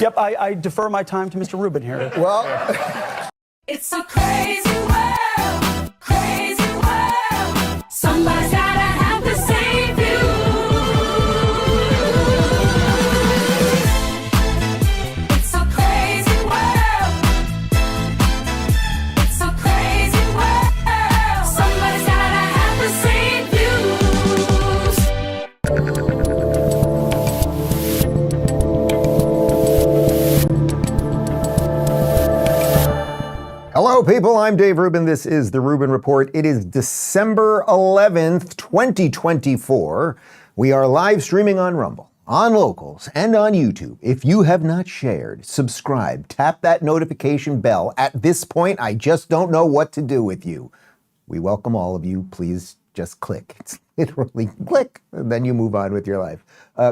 Yep, I defer my time to Mr. Rubin here. Well, it's a crazy world, crazy world. Somebody's gotta have to save you. It's a crazy world. It's a crazy world. Somebody's gotta have to save you. hello, people. I'm Dave Rubin. This is the Rubin Report. It is December 11th, 2024. We are live streaming on Rumble, on Locals, and on YouTube. If you have not shared, subscribe, tap that notification bell. At this point, I just don't know what to do with you. We welcome all of you. Please just click. It's literally click, and then you move on with your life.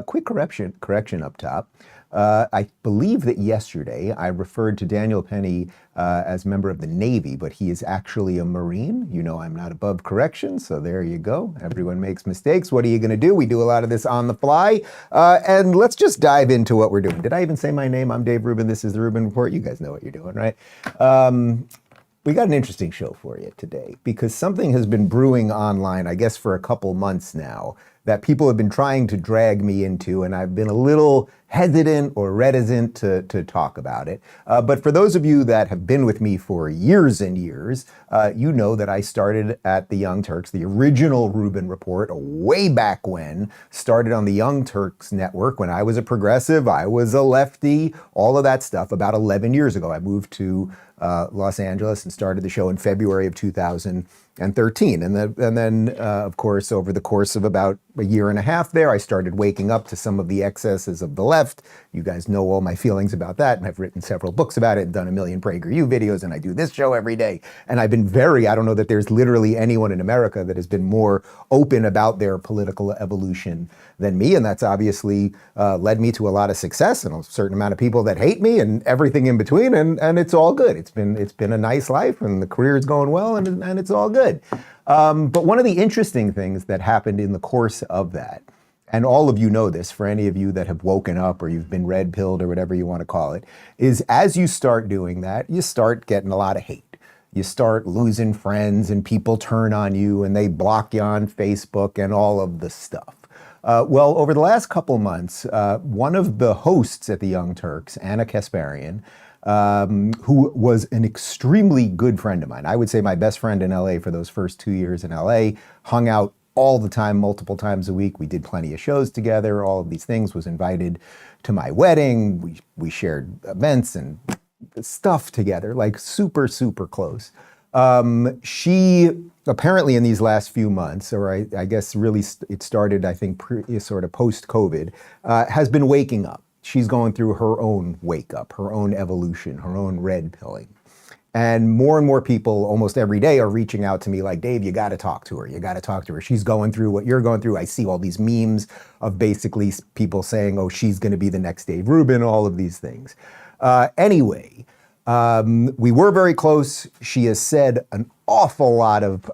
Quick correction up top. I believe that yesterday I referred to Daniel Penny as a member of the Navy, but he is actually a Marine. You know I'm not above correction, so there you go. Everyone makes mistakes. What are you going to do? We do a lot of this on the fly. And let's just dive into what we're doing. Did I even say my name? I'm Dave Rubin. This is the Rubin Report. You guys know what you're doing, right? We got an interesting show for you today because something has been brewing online, I guess, for a couple months now that people have been trying to drag me into, and I've been a little hesitant or reticent to talk about it. But for those of you that have been with me for years and years, you know that I started at the Young Turks, the original Rubin Report, way back when, started on the Young Turks network when I was a progressive, I was a lefty, all of that stuff about 11 years ago. I moved to Los Angeles and started the show in February of 2013. And then, of course, over the course of about a year and a half there, I started waking up to some of the excesses of the left. You guys know all my feelings about that, and I've written several books about it and done a million PragerU videos, and I do this show every day. And I've been I don't know that there's literally anyone in America that has been more open about their political evolution than me, and that's obviously led me to a lot of success and a certain amount of people that hate me and everything in between, and it's all good. It's been a nice life, and the career is going well, and it's all good. But one of the interesting things that happened in the course of that, and all of you know this, for any of you that have woken up or you've been red-pilled or whatever you want to call it, is as you start doing that, you start getting a lot of hate. You start losing friends and people turn on you and they block you on Facebook and all of the stuff. Well, over the last couple months, one of the hosts at the Young Turks, Ana Kasparian, who was an extremely good friend of mine, I would say my best friend in LA for those first 2 years in LA, hung out all the time, multiple times a week. We did plenty of shows together, all of these things, was invited to my wedding. We shared events and stuff together, like super, super close. She apparently in these last few months, or I guess really it started, I think, sort of post-COVID, has been waking up. She's going through her own wake up, her own evolution, her own red pilling. And more people almost every day are reaching out to me like, Dave, you got to talk to her. You got to talk to her. She's going through what you're going through. I see all these memes of basically people saying, oh, she's going to be the next Dave Rubin, all of these things. Anyway, we were very close. She has said an awful lot of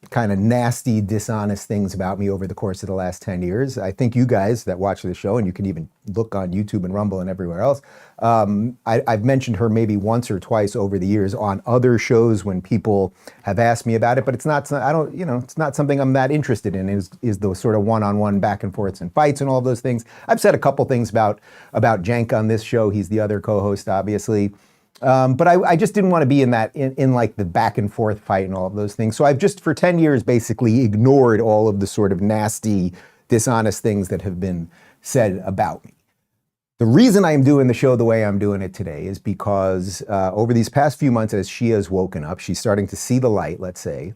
kind of nasty, dishonest things about me over the course of the last 10 years. I think you guys that watch the show, and you can even look on YouTube and Rumble and everywhere else, I've mentioned her maybe once or twice over the years on other shows when people have asked me about it, but it's not, it's not something I'm that interested in, is the sort of one-on-one back and forths and fights and all of those things. I've said a couple things about Cenk on this show. He's the other co-host, obviously. But I just didn't want to be in that, in like the back and forth fight and all of those things. So I've just for 10 years basically ignored all of the sort of nasty, dishonest things that have been said about me. The reason I'm doing the show the way I'm doing it today is because over these past few months, as she has woken up, she's starting to see the light, let's say.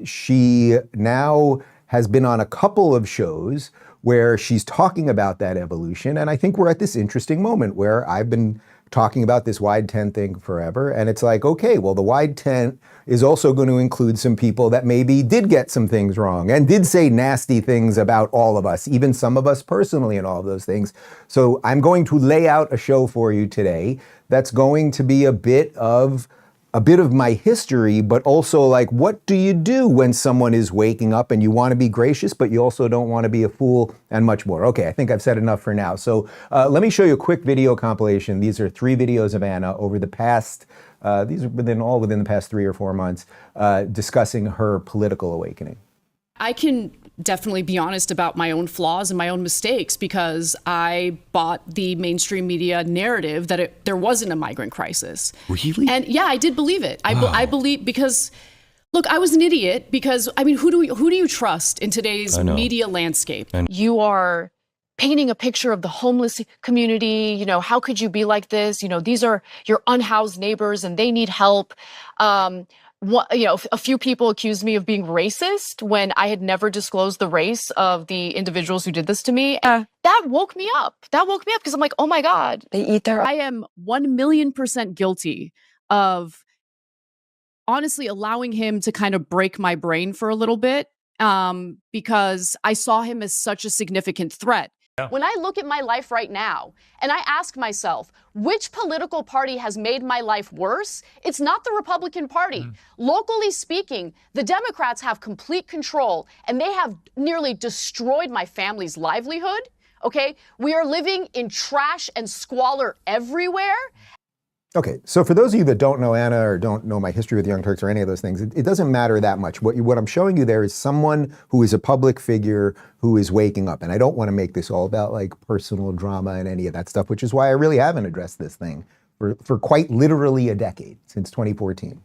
She now has been on a couple of shows where she's talking about that evolution. And I think we're at this interesting moment where I've been talking about this wide tent thing forever. And it's like, okay, well, the wide tent is also going to include some people that maybe did get some things wrong and did say nasty things about all of us, even some of us personally and all of those things. So I'm going to lay out a show for you today that's going to be a bit of a bit of my history, but also like, what do you do when someone is waking up and you want to be gracious, but you also don't want to be a fool, and much more. Okay, I think I've said enough for now. So let me show you a quick video compilation. These are 3 videos of Ana over the past, these are all within the past 3 or 4 months, discussing her political awakening. I can definitely be honest about my own flaws and my own mistakes, because I bought the mainstream media narrative that there wasn't a migrant crisis. Really? And yeah, I did believe it. I believe, because look, I was an idiot, because I mean, who do you trust in today's media landscape? You are painting a picture of the homeless community. You know, how could you be like this? You know, these are your unhoused neighbors and they need help. A few people accused me of being racist when I had never disclosed the race of the individuals who did this to me. That woke me up. Because I'm like, oh my God. I am 1,000,000% guilty of honestly allowing him to kind of break my brain for a little bit, because I saw him as such a significant threat. Yeah. When I look at my life right now and I ask myself, which political party has made my life worse? It's not the Republican Party. Locally speaking, the Democrats have complete control and they have nearly destroyed my family's livelihood. Okay, we are living in trash and squalor everywhere. Okay, so for those of you that don't know Ana or don't know my history with Young Turks or any of those things, it doesn't matter that much. What I'm showing you there is someone who is a public figure who is waking up. And I don't want to make this all about like personal drama and any of that stuff, which is why I really haven't addressed this thing for quite literally a decade, since 2014.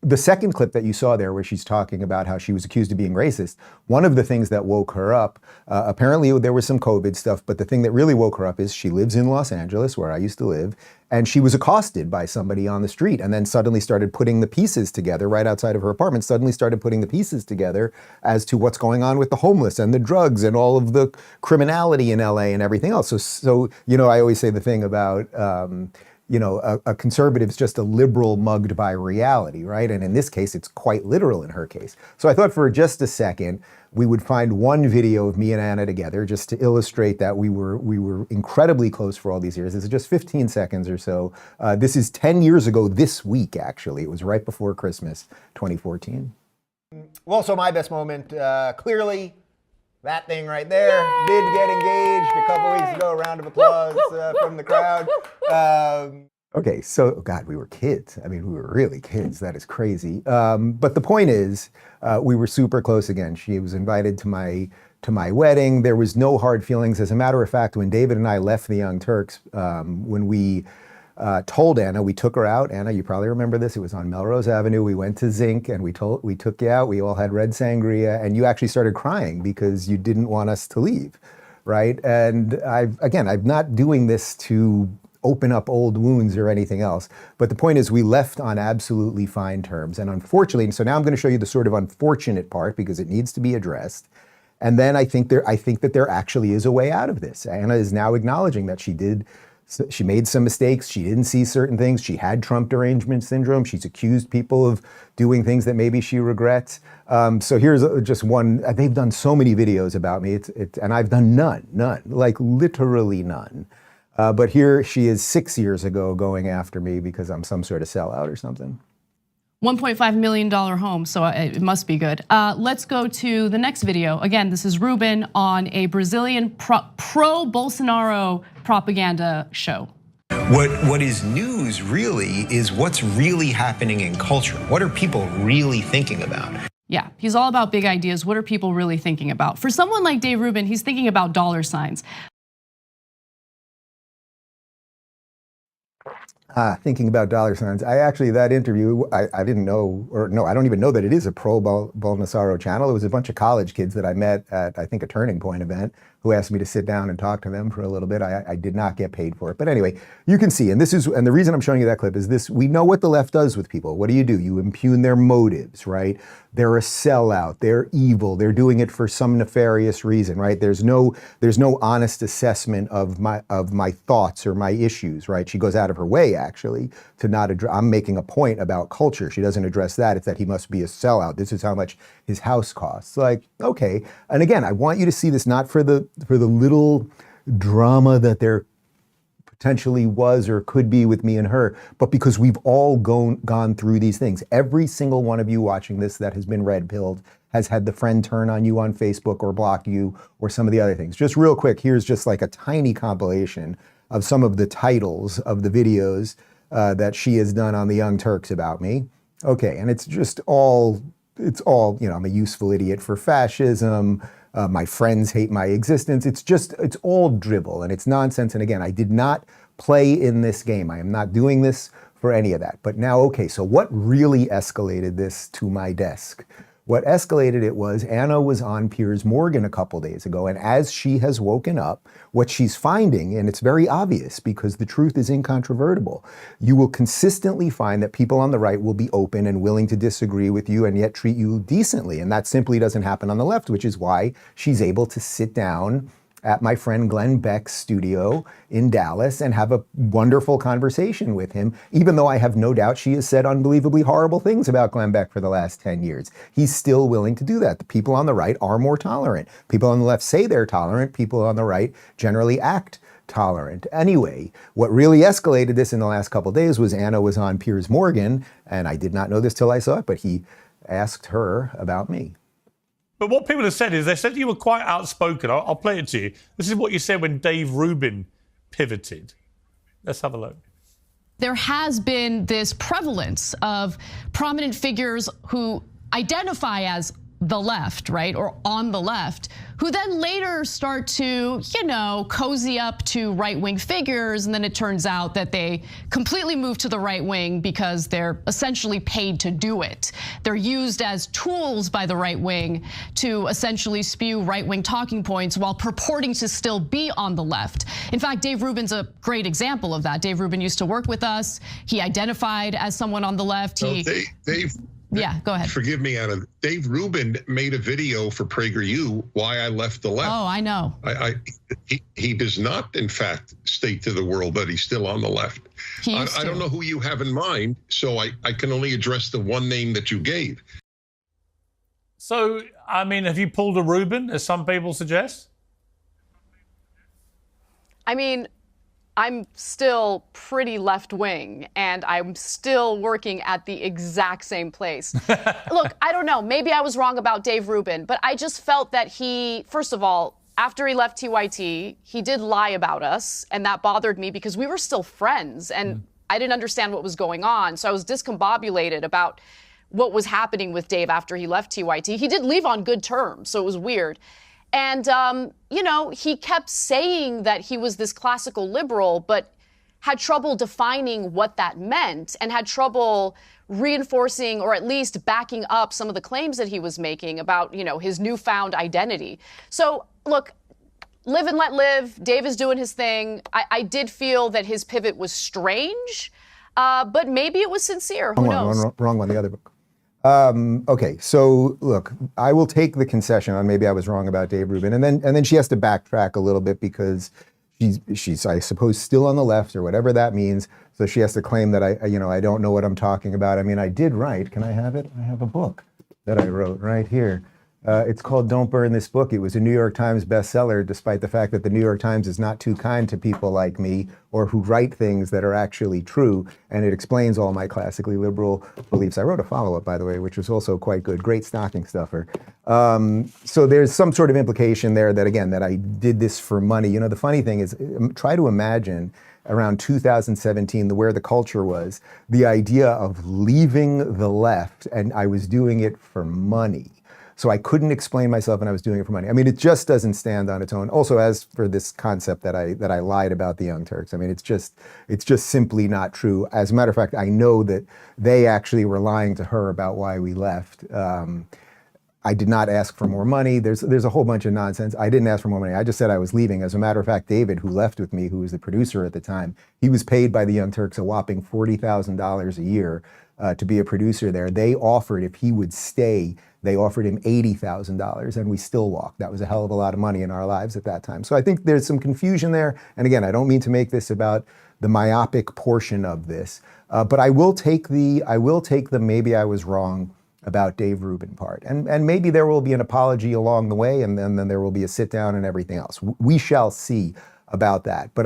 The second clip that you saw there, where she's talking about how she was accused of being racist, one of the things that woke her up, apparently there was some COVID stuff, but the thing that really woke her up is she lives in Los Angeles, where I used to live, and she was accosted by somebody on the street and then suddenly started putting the pieces together right outside of her apartment, suddenly started putting the pieces together as to what's going on with the homeless and the drugs and all of the criminality in LA and everything else. So you know, I always say the thing about, you know, a conservative's just a liberal mugged by reality, right? And in this case, it's quite literal in her case. So I thought for just a second, we would find one video of me and Ana together just to illustrate that we were incredibly close for all these years. This is just 15 seconds or so. This is 10 years ago this week, actually. It was right before Christmas, 2014. Well, so my best moment, clearly, that thing right there. Yay! Did get engaged a couple weeks ago. A round of applause from the crowd. Okay, so, God, we were kids. I mean, we were really kids. That is crazy. But the point is, we were super close again. She was invited to my wedding. There was no hard feelings. As a matter of fact, when David and I left the Young Turks, when we told Ana, we took her out. Ana, you probably remember this. It was on Melrose Avenue. We went to Zinc and we took you out. We all had red sangria, and you actually started crying because you didn't want us to leave, right? And I'm not doing this to open up old wounds or anything else. But the point is, we left on absolutely fine terms. And unfortunately, so now I'm going to show you the sort of unfortunate part because it needs to be addressed. And then I think that there actually is a way out of this. Ana is now acknowledging that she made some mistakes. She didn't see certain things. She had Trump derangement syndrome. She's accused people of doing things that maybe she regrets. So here's just one. They've done so many videos about me, and I've done none, like literally none. But here she is 6 years ago going after me because I'm some sort of sellout or something. $1.5 million home, so it must be good. Let's go to the next video. Again, this is Rubin on a Brazilian pro-Bolsonaro propaganda show. What is news really is what's really happening in culture. What are people really thinking about? Yeah, he's all about big ideas. What are people really thinking about? For someone like Dave Rubin, he's thinking about dollar signs. Thinking about dollar signs. That interview, I didn't know, or no, I don't even know that it is a pro-Bolsonaro channel. It was a bunch of college kids that I met at, I think, a Turning Point event who asked me to sit down and talk to them for a little bit. I did not get paid for it. But anyway, you can see, and the reason I'm showing you that clip is this: we know what the left does with people. What do? You impugn their motives, right? They're a sellout, they're evil, they're doing it for some nefarious reason, right? There's no honest assessment of my thoughts or my issues, right? She goes out of her way, actually, to not address. I'm making a point about culture. She doesn't address that. It's that he must be a sellout. This is how much his house costs. Like, okay. And again, I want you to see this not for the little drama that they're potentially was or could be with me and her, but because we've all gone through these things. Every single one of you watching this that has been red-pilled has had the friend turn on you on Facebook or block you or some of the other things. Just real quick, here's just like a tiny compilation of some of the titles of the videos that she has done on the Young Turks about me. Okay, and it's just all, I'm a useful idiot for fascism. My friends hate my existence. It's all dribble and it's nonsense. And again, I did not play in this game. I am not doing this for any of that. But now, okay, so what really escalated this to my desk? What escalated it was Anna was on Piers Morgan a couple days ago, and as she has woken up, what she's finding, and it's very obvious because the truth is incontrovertible, you will consistently find that people on the right will be open and willing to disagree with you and yet treat you decently, and that simply doesn't happen on the left, which is why she's able to sit down at my friend Glenn Beck's studio in Dallas and have a wonderful conversation with him, even though I have no doubt she has said unbelievably horrible things about Glenn Beck for the last 10 years. He's still willing to do that. The people on the right are more tolerant. People on the left say they're tolerant. People on the right generally act tolerant. Anyway, what really escalated this in the last couple of days was Anna was on Piers Morgan, and I did not know this till I saw it, but he asked her about me. But what people have said is they said you were quite outspoken. I'll play it to you. This is what you said when Dave Rubin pivoted. Let's have a look. There has been this prevalence of prominent figures who identify as the left, right, or on the left, who then later start to, cozy up to right-wing figures, and then it turns out that they completely move to the right wing because they're essentially paid to do it. They're used as tools by the right wing to essentially spew right-wing talking points while purporting to still be on the left. In fact, Dave Rubin's a great example of that. Dave Rubin used to work with us. He identified as someone on the left. Dave. Yeah, go ahead. Forgive me, Anna. Dave Rubin made a video for PragerU, Why I Left the Left. Oh, I know. He does not, in fact, state to the world that he's still on the left. I don't know who you have in mind, so I can only address the one name that you gave. So, I mean, have you pulled a Rubin, as some people suggest? I mean, I'm still pretty left-wing, and I'm still working at the exact same place. Look, I don't know. Maybe I was wrong about Dave Rubin, but I just felt that he, first of all, after he left TYT, he did lie about us, and that bothered me because we were still friends, and I didn't understand what was going on. So I was discombobulated about what was happening with Dave after he left TYT. He did leave on good terms, so it was weird. And, he kept saying that he was this classical liberal, but had trouble defining what that meant and had trouble reinforcing or at least backing up some of the claims that he was making about, his newfound identity. So, look, live and let live. Dave is doing his thing. I did feel that his pivot was strange, but maybe it was sincere. Who knows? Wrong one, the other book. Okay, so look, I will take the concession on maybe I was wrong about Dave Rubin, and then she has to backtrack a little bit because she's I suppose still on the left or whatever that means. So she has to claim that I don't know what I'm talking about. I mean, I did write. Can I have it? I have a book that I wrote right here. It's called Don't Burn This Book. It was a New York Times bestseller, despite the fact that the New York Times is not too kind to people like me or who write things that are actually true. And it explains all my classically liberal beliefs. I wrote a follow-up, by the way, which was also quite good. Great stocking stuffer. So there's some sort of implication there that, again, that I did this for money. The funny thing is, try to imagine around 2017, where the culture was, the idea of leaving the left, and I was doing it for money. So I couldn't explain myself, and I was doing it for money. I mean, it just doesn't stand on its own. Also, as for this concept that I lied about the Young Turks, I mean, it's just simply not true. As a matter of fact, I know that they actually were lying to her about why we left. I did not ask for more money. There's a whole bunch of nonsense. I didn't ask for more money. I just said I was leaving. As a matter of fact, David, who left with me, who was the producer at the time, he was paid by the Young Turks a whopping $40,000 a year to be a producer there. They offered, if he would stay, they offered him $80,000, and we still walked. That was a hell of a lot of money in our lives at that time. So I think there's some confusion there. And again, I don't mean to make this about the myopic portion of this, but I will take the maybe I was wrong about Dave Rubin part. And maybe there will be an apology along the way, and then there will be a sit down and everything else. We shall see. about that. But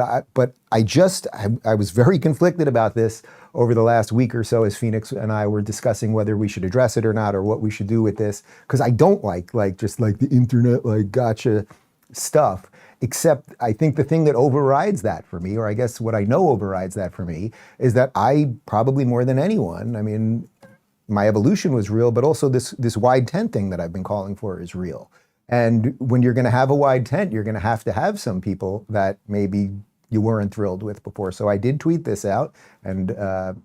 I was very conflicted about this over the last week or so as Phoenix and I were discussing whether we should address it or not, or what we should do with this, because I don't like the internet, like gotcha stuff. Except I think the thing that overrides that for me, or I guess what I know overrides that for me, is that I probably more than anyone, I mean, my evolution was real, but also this wide tent thing that I've been calling for is real. And when you're going to have a wide tent, you're going to have some people that maybe you weren't thrilled with before. So I did tweet this out, and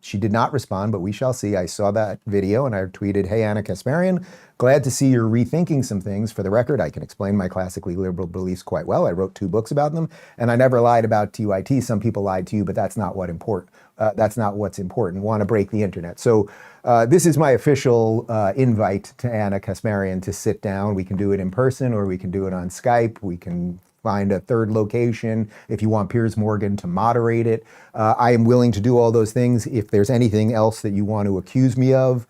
she did not respond, but we shall see. I saw that video and I tweeted, "Hey, Ana Kasparian, glad to see you're rethinking some things. For the record, I can explain my classically liberal beliefs quite well. I wrote 2 books about them, and I never lied about TYT. Some people lied to you, but that's not what's important. Want to break the internet." So this is my official invite to Ana Kasparian to sit down. We can do it in person or we can do it on Skype. We can find a third location if you want Piers Morgan to moderate it. I am willing to do all those things. If there's anything else that you want to accuse me of,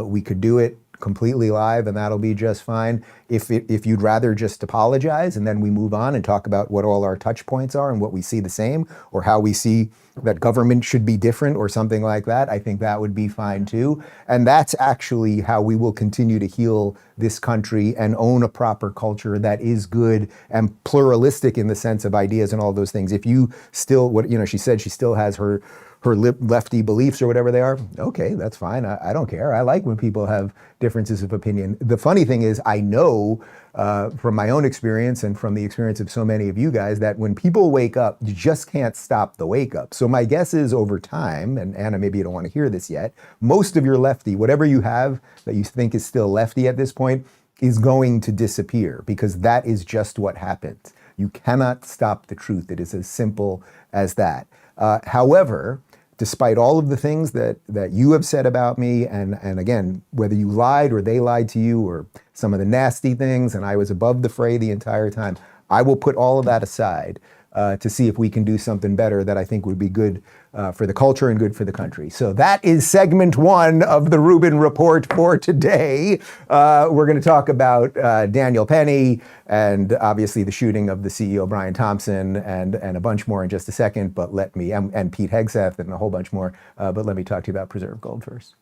we could do it completely live, and that'll be just fine. If you'd rather just apologize and then we move on and talk about what all our touch points are and what we see the same, or how we see that government should be different or something like that, I think that would be fine too. And that's actually how we will continue to heal this country and own a proper culture that is good and pluralistic in the sense of ideas and all those things. If you still, she said she still has her lefty beliefs or whatever they are, okay, that's fine. I don't care. I like when people have differences of opinion. The funny thing is, I know from my own experience and from the experience of so many of you guys that when people wake up, you just can't stop the wake up. So my guess is over time, and Anna, maybe you don't want to hear this yet, most of your lefty, whatever you have that you think is still lefty at this point, is going to disappear, because that is just what happens. You cannot stop the truth. It is as simple as that. However, despite all of the things that you have said about me, and again, whether you lied or they lied to you, or some of the nasty things, and I was above the fray the entire time, I will put all of that aside to see if we can do something better that I think would be good for the culture and good for the country. So that is segment 1 of the Rubin Report for today. We're going to talk about Daniel Penny and obviously the shooting of the CEO Brian Thompson and a bunch more in just a second. But let me, and Pete Hegseth and a whole bunch more. But let me talk to you about preserved gold first.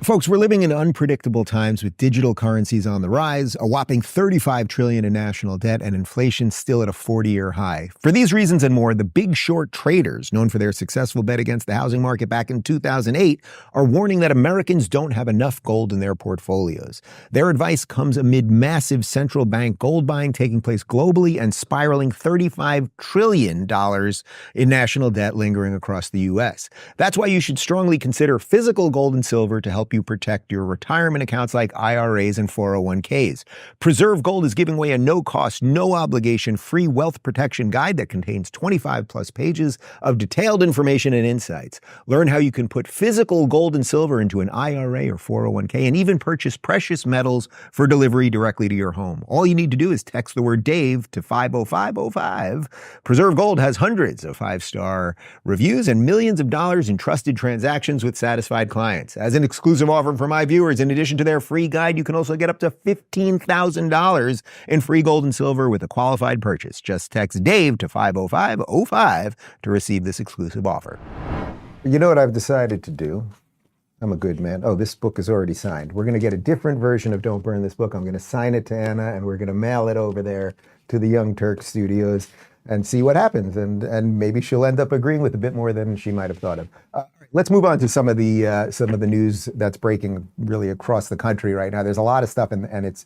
Folks, we're living in unpredictable times with digital currencies on the rise, a whopping $35 trillion in national debt, and inflation still at a 40-year high. For these reasons and more, the big short traders, known for their successful bet against the housing market back in 2008, are warning that Americans don't have enough gold in their portfolios. Their advice comes amid massive central bank gold buying taking place globally and spiraling $35 trillion in national debt lingering across the U.S. That's why you should strongly consider physical gold and silver to help you protect your retirement accounts like IRAs and 401ks. Preserve Gold is giving away a no-cost, no-obligation free wealth protection guide that contains 25-plus pages of detailed information and insights. Learn how you can put physical gold and silver into an IRA or 401k and even purchase precious metals for delivery directly to your home. All you need to do is text the word Dave to 50505. Preserve Gold has hundreds of 5-star reviews and millions of dollars in trusted transactions with satisfied clients. As an exclusive offer for my viewers, in addition to their free guide, you can also get up to $15,000 in free gold and silver with a qualified purchase. Just text Dave to 50505 to receive this exclusive offer. You know what I've decided to do? I'm a good man. Oh, this book is already signed. We're going to get a different version of Don't Burn This Book. I'm going to sign it to Anna, and we're going to mail it over there to the Young Turks studios and see what happens. And maybe she'll end up agreeing with a bit more than she might have thought of. Let's move on to some of the news that's breaking really across the country right now. There's a lot of stuff, and it's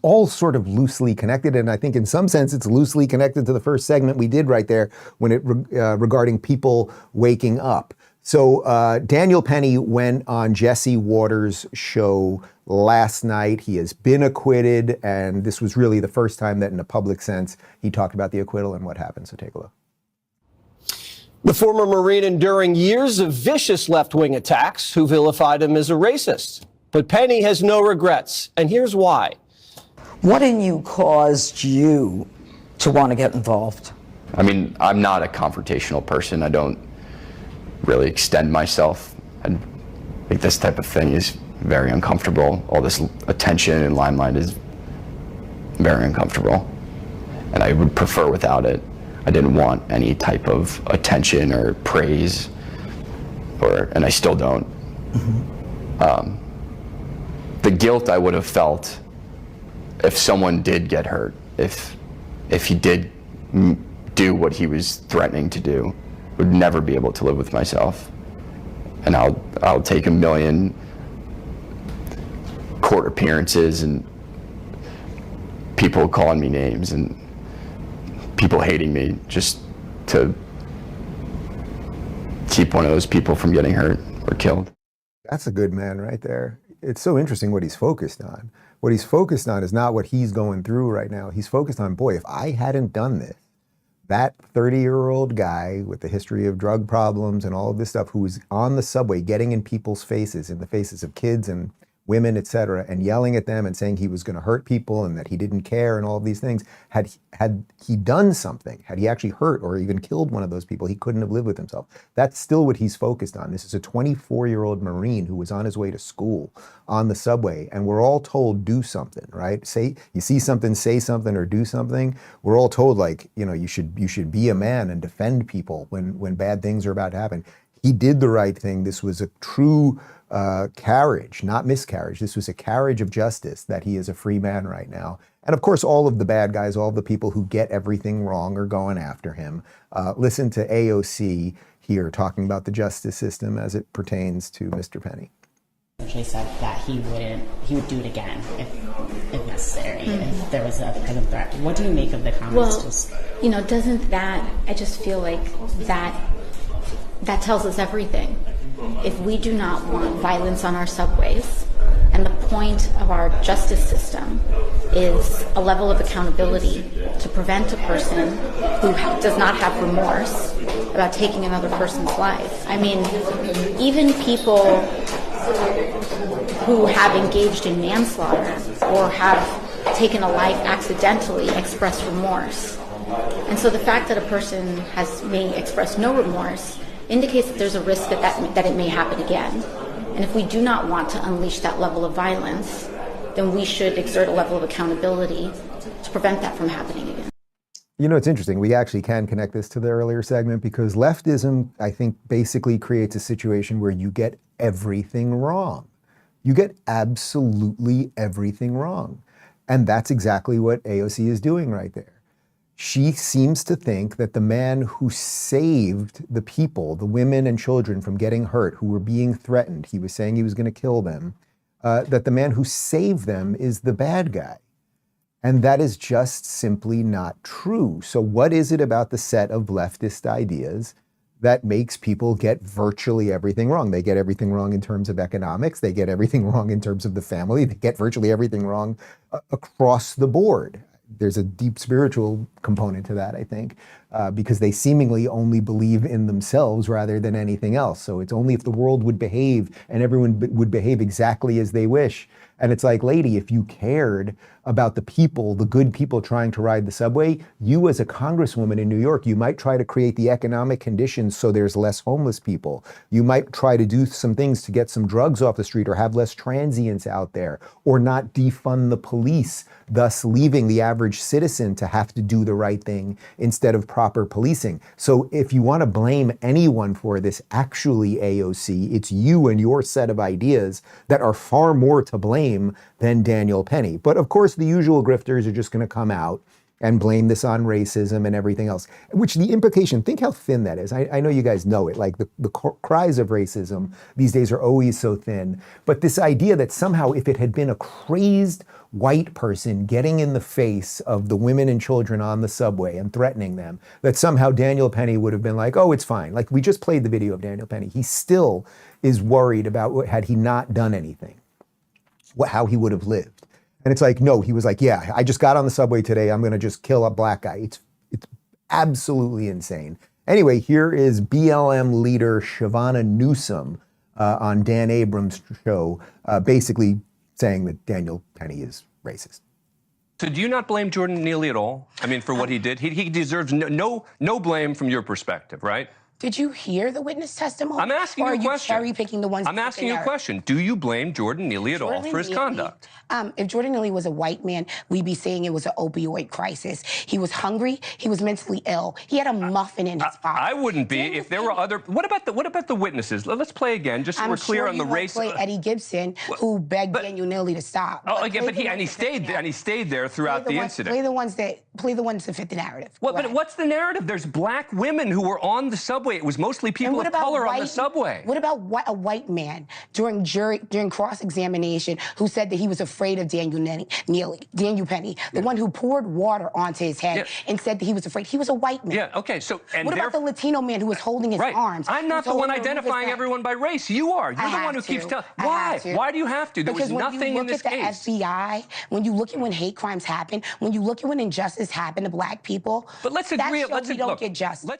all sort of loosely connected. And I think in some sense it's loosely connected to the first segment we did right there when regarding people waking up. So Daniel Penny went on Jesse Waters' show last night. He has been acquitted, and this was really the first time that in a public sense he talked about the acquittal and what happened. So take a look. The former Marine enduring years of vicious left-wing attacks who vilified him as a racist. But Penny has no regrets, and here's why. What in you caused you to want to get involved? I mean, I'm not a confrontational person. I don't really extend myself. I think this type of thing is very uncomfortable. All this attention and limelight is very uncomfortable, and I would prefer without it. I didn't want any type of attention or praise, and I still don't. The guilt I would have felt if someone did get hurt, if he did do what he was threatening to do, would never be able to live with myself. And I'll take 1 million court appearances and people calling me names and people hating me just to keep one of those people from getting hurt or killed. That's a good man right there. It's so interesting what he's focused on. What he's focused on is not what he's going through right now. He's focused on, boy, if I hadn't done this, that 30-year-old guy with the history of drug problems and all of this stuff, who was on the subway getting in people's faces, in the faces of kids and women, et cetera, and yelling at them and saying he was going to hurt people and that he didn't care and all of these things. Had he done something, had he actually hurt or even killed one of those people, he couldn't have lived with himself. That's still what he's focused on. This is a 24-year-old Marine who was on his way to school on the subway, and we're all told, do something, right? Say, you see something, say something, or do something. We're all told, like, you know, you should be a man and defend people when bad things are about to happen. He did the right thing. This was a true carriage, not miscarriage. This was a carriage of justice that he is a free man right now. And of course, all of the bad guys, all of the people who get everything wrong are going after him. Listen to AOC here talking about the justice system as it pertains to Mr. Penny. Essentially said that he would do it again if necessary, if there was a present threat. What do you make of the comments? Well, you know, doesn't that, I just feel like that tells us everything. If we do not want violence on our subways, and the point of our justice system is a level of accountability to prevent a person who does not have remorse about taking another person's life. I mean, even people who have engaged in manslaughter or have taken a life accidentally express remorse. And so the fact that a person may express no remorse indicates that there's a risk that it may happen again. And if we do not want to unleash that level of violence, then we should exert a level of accountability to prevent that from happening again. You know, it's interesting. We actually can connect this to the earlier segment because leftism, I think, basically creates a situation where you get everything wrong. You get absolutely everything wrong. And that's exactly what AOC is doing right there. She seems to think that the man who saved the people, the women and children from getting hurt, who were being threatened, he was saying he was going to kill them, that the man who saved them is the bad guy. And that is just simply not true. So what is it about the set of leftist ideas that makes people get virtually everything wrong? They get everything wrong in terms of economics. They get everything wrong in terms of the family. They get virtually everything wrong across the board. There's a deep spiritual component to that, I think, because they seemingly only believe in themselves rather than anything else. So it's only if the world would behave and everyone would behave exactly as they wish. And it's like, lady, if you cared about the people, the good people trying to ride the subway, you as a congresswoman in New York, you might try to create the economic conditions so there's less homeless people. You might try to do some things to get some drugs off the street or have less transients out there, or not defund the police, thus leaving the average citizen to have to do the right thing instead of proper policing. So if you want to blame anyone for this, actually, AOC, it's you and your set of ideas that are far more to blame than Daniel Penny. But of course, the usual grifters are just going to come out and blame this on racism and everything else, which the implication, think how thin that is. I know you guys know it, like the cries of racism these days are always so thin. But this idea that somehow if it had been a crazed white person getting in the face of the women and children on the subway and threatening them, that somehow Daniel Penny would have been like, oh, it's fine. Like, we just played the video of Daniel Penny. He still is worried about had he not done anything, how he would have lived. And it's like, no, he was like, yeah, I just got on the subway today. I'm going to just kill a black guy. It's absolutely insane. Anyway, here is BLM leader Chivona Newsome on Dan Abrams' show, basically saying that Daniel Penny is racist. So do you not blame Jordan Neely at all? I mean, for what he did? He deserves no blame from your perspective, right? Did you hear the witness testimony? I'm asking or you a question. Are you cherry picking the ones? I'm asking you a question. Do you blame Jordan Neely at all for his conduct? If Jordan Neely was a white man, we'd be saying it was an opioid crisis. He was hungry. He was mentally ill. He had a muffin in his pocket. I wouldn't be if there were other. What about the witnesses? Let's play again, just so we're clear on the race. Play Eddie Gibson, who begged Daniel Neely to stop. Oh, yeah, but he stayed there throughout the incident. Play the ones that fit the narrative. But what's the narrative? There's black women who were on the subway. It was mostly people of color on the subway. What about a white man during cross-examination who said that he was afraid of Daniel Penny, the one who poured water onto his head and said that he was afraid? He was a white man. Yeah, okay, so... And what about the Latino man who was holding his arms? I'm not the one identifying everyone by race. You are. You're the one who keeps telling... Why? Why do you have to? There was nothing in this case. Because when you look at the FBI, when you look at when hate crimes happen, when you look at when injustice happened to black people, but let's agree. We don't get justice.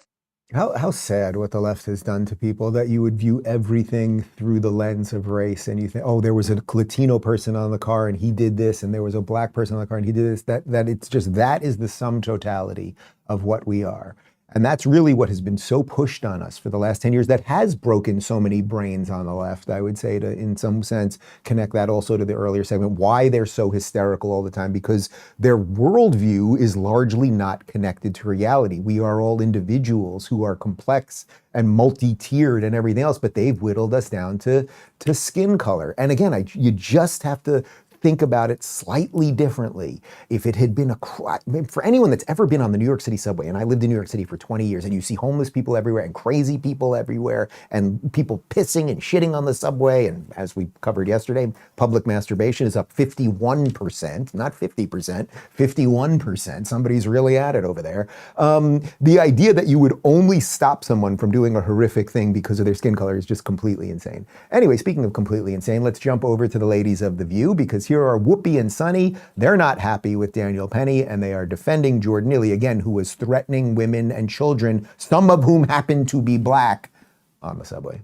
How sad what the left has done to people, that you would view everything through the lens of race, and you think, oh, there was a Latino person on the car and he did this, and there was a black person on the car and he did this. That it's just, that is the sum totality of what we are. And that's really what has been so pushed on us for the last 10 years that has broken so many brains on the left, I would say, to, in some sense, connect that also to the earlier segment, why they're so hysterical all the time, because their worldview is largely not connected to reality. We are all individuals who are complex and multi-tiered and everything else, but they've whittled us down to skin color. And again, you just have to think about it slightly differently. If it had been for anyone that's ever been on the New York City subway, and I lived in New York City for 20 years, and you see homeless people everywhere and crazy people everywhere and people pissing and shitting on the subway, and as we covered yesterday, public masturbation is up 51%, not 50%, 51%. Somebody's really at it over there. The idea that you would only stop someone from doing a horrific thing because of their skin color is just completely insane. Anyway, speaking of completely insane, let's jump over to the ladies of The View, because here are Whoopi and Sunny. They're not happy with Daniel Penny, and they are defending Jordan Neely, again, who was threatening women and children, some of whom happen to be black, on the subway.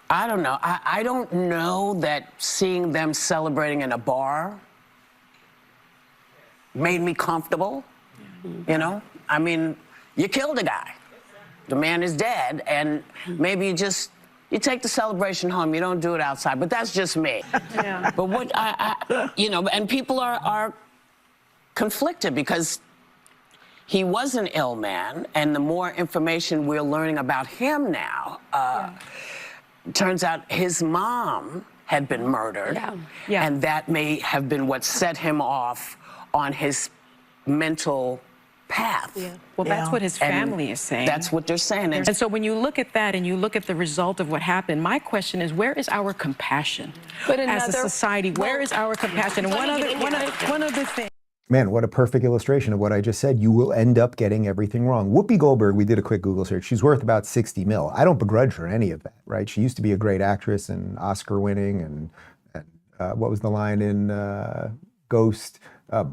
I don't know. I don't know that seeing them celebrating in a bar made me comfortable. You know? I mean, you killed a guy. The man is dead, and maybe you take the celebration home. You don't do it outside, but that's just me. Yeah. But what and people are conflicted because he was an ill man, and the more information we're learning about him now, turns out his mom had been murdered, and that may have been what set him off on his mental path. Yeah. Well, that's what his family is saying. That's what they're saying. And so when you look at that and you look at the result of what happened, my question is, where is our compassion as a society? Where is our compassion? And one other thing. Man, what a perfect illustration of what I just said. You will end up getting everything wrong. Whoopi Goldberg, we did a quick Google search. She's worth about 60 mil. I don't begrudge her any of that, right? She used to be a great actress and Oscar winning, and what was the line in Ghost?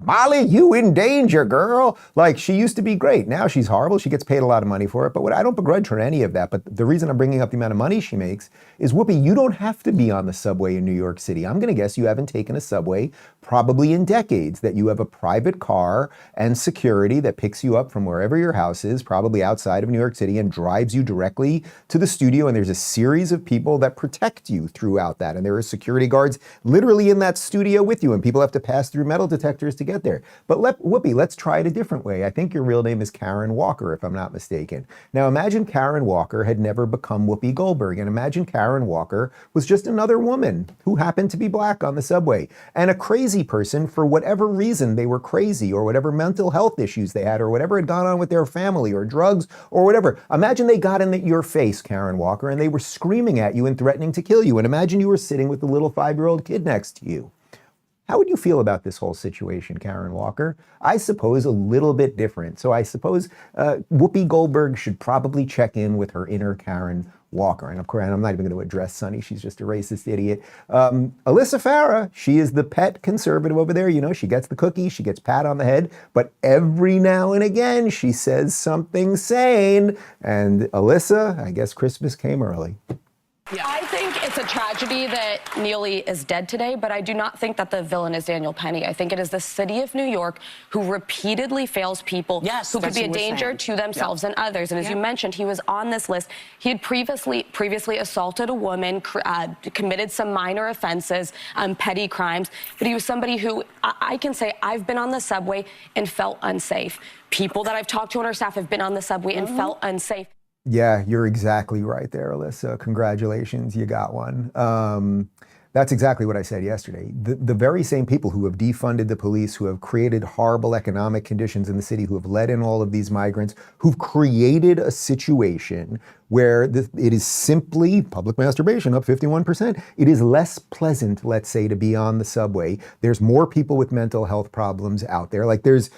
Molly, you in danger, girl. Like, she used to be great. Now she's horrible. She gets paid a lot of money for it. But I don't begrudge her any of that. But the reason I'm bringing up the amount of money she makes is, Whoopi, you don't have to be on the subway in New York City. I'm going to guess you haven't taken a subway probably in decades, that you have a private car and security that picks you up from wherever your house is, probably outside of New York City, and drives you directly to the studio. And there's a series of people that protect you throughout that. And there are security guards literally in that studio with you, and people have to pass through metal detectors to get there. But Whoopi, let's try it a different way. I think your real name is Karen Walker, if I'm not mistaken. Now imagine Karen Walker had never become Whoopi Goldberg, and imagine Karen Walker was just another woman who happened to be black on the subway, and a crazy person, for whatever reason they were crazy, or whatever mental health issues they had, or whatever had gone on with their family, or drugs, or whatever. Imagine they got in your face, Karen Walker, and they were screaming at you and threatening to kill you, and imagine you were sitting with the little 5-year-old kid next to you. How would you feel about this whole situation, Karen Walker? I suppose a little bit different. So I suppose Whoopi Goldberg should probably check in with her inner Karen Walker. And of course, I'm not even going to address Sunny. She's just a racist idiot. Alyssa Farah, she is the pet conservative over there. You know, she gets the cookie, she gets pat on the head, but every now and again, she says something sane. And Alyssa, I guess Christmas came early. I think it's It's a tragedy that Neely is dead today, but I do not think that the villain is Daniel Penny. I think it is the city of New York who repeatedly fails people who could be a danger to themselves and others. And as you mentioned, he was on this list. He had previously assaulted a woman, committed some minor offenses, petty crimes, but he was somebody who I can say I've been on the subway and felt unsafe. People that I've talked to on our staff have been on the subway and felt unsafe. Yeah, you're exactly right there, Alyssa. Congratulations, you got one. That's exactly what I said yesterday. The very same people who have defunded the police, who have created horrible economic conditions in the city, who have let in all of these migrants, who've created a situation where it is simply public masturbation up 51%. It is less pleasant, let's say, to be on the subway. There's more people with mental health problems out there. Like there's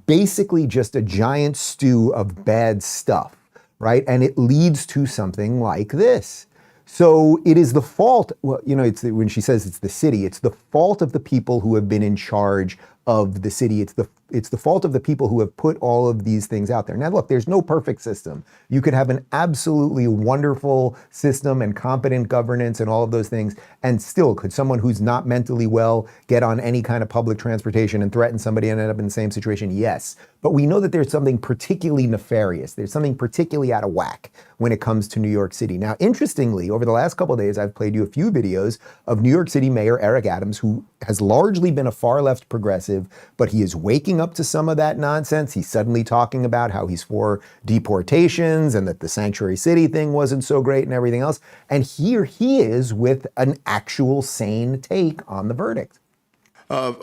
basically just a giant stew of bad stuff, right? And it leads to something like this. So it is the fault, well, you know, when she says it's the city, it's the fault of the people who have been in charge of the city. It's the fault of the people who have put all of these things out there. Now, look, there's no perfect system. You could have an absolutely wonderful system and competent governance and all of those things, and still, could someone who's not mentally well get on any kind of public transportation and threaten somebody and end up in the same situation? Yes. But we know that there's something particularly nefarious. There's something particularly out of whack when it comes to New York City. Now, interestingly, over the last couple of days, I've played you a few videos of New York City Mayor Eric Adams, who has largely been a far-left progressive, but he is waking up to some of that nonsense. He's suddenly talking about how he's for deportations and that the sanctuary city thing wasn't so great and everything else. And here he is with an actual sane take on the verdict.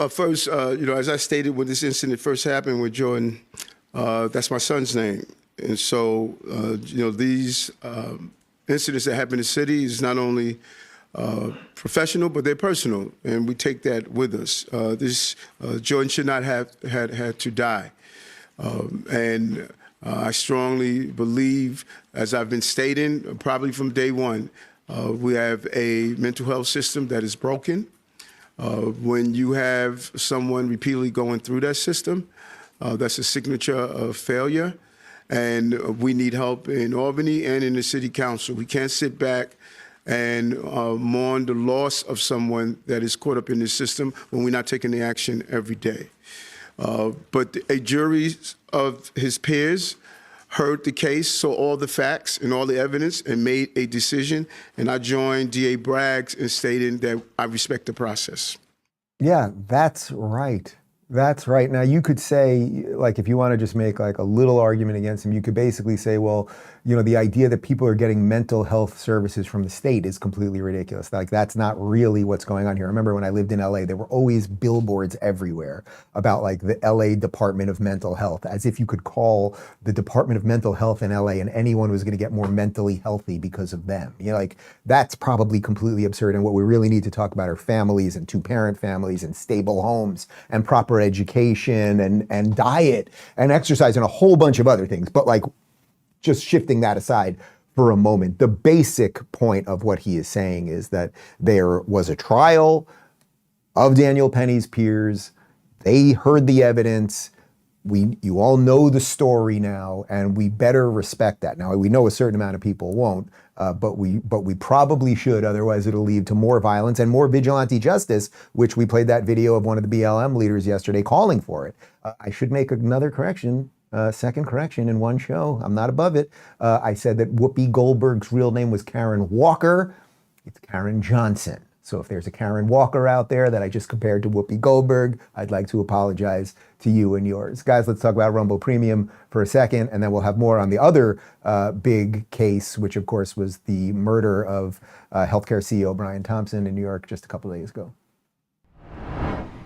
First, as I stated when this incident first happened with Jordan, that's my son's name. And so, these incidents that happen in the city is not only professional, but they're personal, and we take that with us. Jordan should not have had to die. And I strongly believe, as I've been stating, probably from day one, we have a mental health system that is broken. When you have someone repeatedly going through that system, that's a signature of failure. And we need help in Albany and in the city council. We can't sit back and mourn the loss of someone that is caught up in this system when we're not taking the action every day. But a jury of his peers heard the case, saw all the facts and all the evidence, and made a decision. And I joined DA Braggs in stating that I respect the process. Yeah, that's right. That's right. Now, you could say, like, if you want to just make like a little argument against him, you could basically say, well, the idea that people are getting mental health services from the state is completely ridiculous. Like, that's not really what's going on here. I remember when I lived in LA, there were always billboards everywhere about like the LA Department of Mental Health, as if you could call the Department of Mental Health in LA and anyone was going to get more mentally healthy because of them. Like, that's probably completely absurd. And what we really need to talk about are families and two-parent families and stable homes and proper education and diet and exercise and a whole bunch of other things. But like, just shifting that aside for a moment, the basic point of what he is saying is that there was a trial of Daniel Penny's peers. They heard the evidence. You all know the story now, and we better respect that. Now, we know a certain amount of people won't, but we probably should, otherwise it'll lead to more violence and more vigilante justice, which we played that video of one of the BLM leaders yesterday calling for it. I should make another correction. Second correction in one show. I'm not above it. I said that Whoopi Goldberg's real name was Karen Walker. It's Karen Johnson. So if there's a Karen Walker out there that I just compared to Whoopi Goldberg, I'd like to apologize to you and yours. Guys, let's talk about Rumble Premium for a second, and then we'll have more on the other big case, which of course was the murder of healthcare CEO Brian Thompson in New York just a couple of days ago.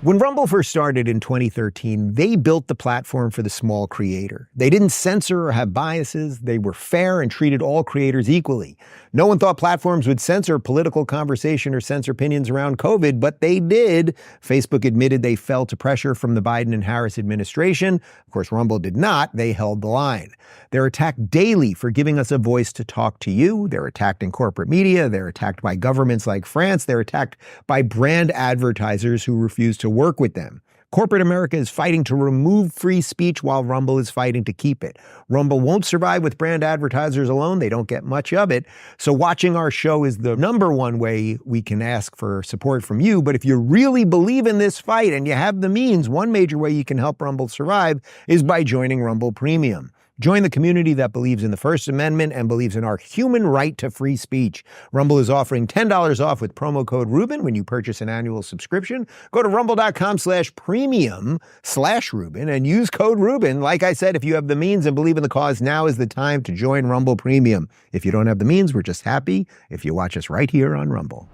When Rumble first started in 2013, they built the platform for the small creator. They didn't censor or have biases. They were fair and treated all creators equally. No one thought platforms would censor political conversation or censor opinions around COVID, but they did. Facebook admitted they fell to pressure from the Biden and Harris administration. Of course, Rumble did not. They held the line. They're attacked daily for giving us a voice to talk to you. They're attacked in corporate media. They're attacked by governments like France. They're attacked by brand advertisers who refuse to work with them. Corporate America is fighting to remove free speech while Rumble is fighting to keep it. Rumble won't survive with brand advertisers alone. They don't get much of it. So watching our show is the number one way we can ask for support from you. But if you really believe in this fight and you have the means, one major way you can help Rumble survive is by joining Rumble Premium. Join the community that believes in the First Amendment and believes in our human right to free speech. Rumble is offering $10 off with promo code Rubin when you purchase an annual subscription. Go to rumble.com/premium/Rubin and use code Rubin. Like I said, if you have the means and believe in the cause, now is the time to join Rumble Premium. If you don't have the means, we're just happy if you watch us right here on Rumble.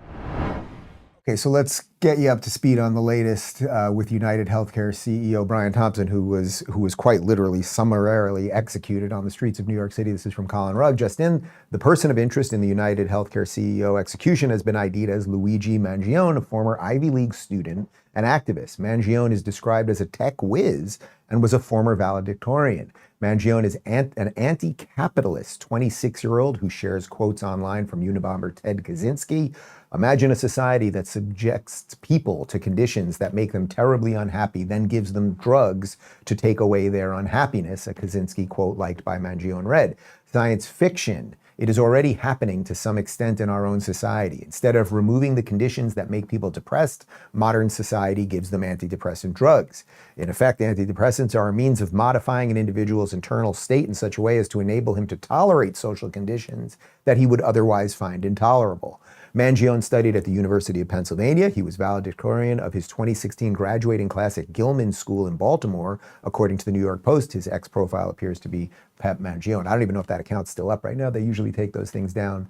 Okay, so let's get you up to speed on the latest with United Healthcare CEO Brian Thompson, who was quite literally summarily executed on the streets of New York City. This is from Colin Rugg. Just in, the person of interest in the United Healthcare CEO execution has been ID'd as Luigi Mangione, a former Ivy League student and activist. Mangione is described as a tech whiz and was a former valedictorian. Mangione is an anti-capitalist 26-year-old who shares quotes online from Unabomber Ted Kaczynski. Imagine a society that subjects people to conditions that make them terribly unhappy, then gives them drugs to take away their unhappiness, a Kaczynski quote liked by Mangione read. Science fiction. It is already happening to some extent in our own society. Instead of removing the conditions that make people depressed, modern society gives them antidepressant drugs. In effect, antidepressants are a means of modifying an individual's internal state in such a way as to enable him to tolerate social conditions that he would otherwise find intolerable. Mangione studied at the University of Pennsylvania. He was valedictorian of his 2016 graduating class at Gilman School in Baltimore. According to the New York Post, his ex-profile appears to be Pep Mangione. I don't even know if that account's still up right now. They usually take those things down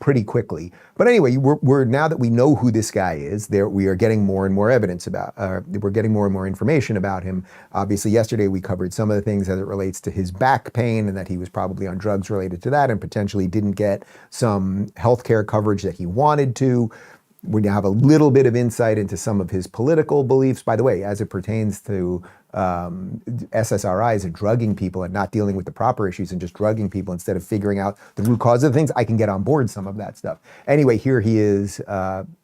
pretty quickly. But anyway, we're now that we know who this guy is, we are getting more and more evidence about, we're getting more and more information about him. Obviously, yesterday we covered some of the things as it relates to his back pain and that he was probably on drugs related to that and potentially didn't get some healthcare coverage that he wanted to. We now have a little bit of insight into some of his political beliefs. By the way, as it pertains to SSRIs and drugging people and not dealing with the proper issues and just drugging people instead of figuring out the root cause of things, I can get on board some of that stuff. Anyway, here he is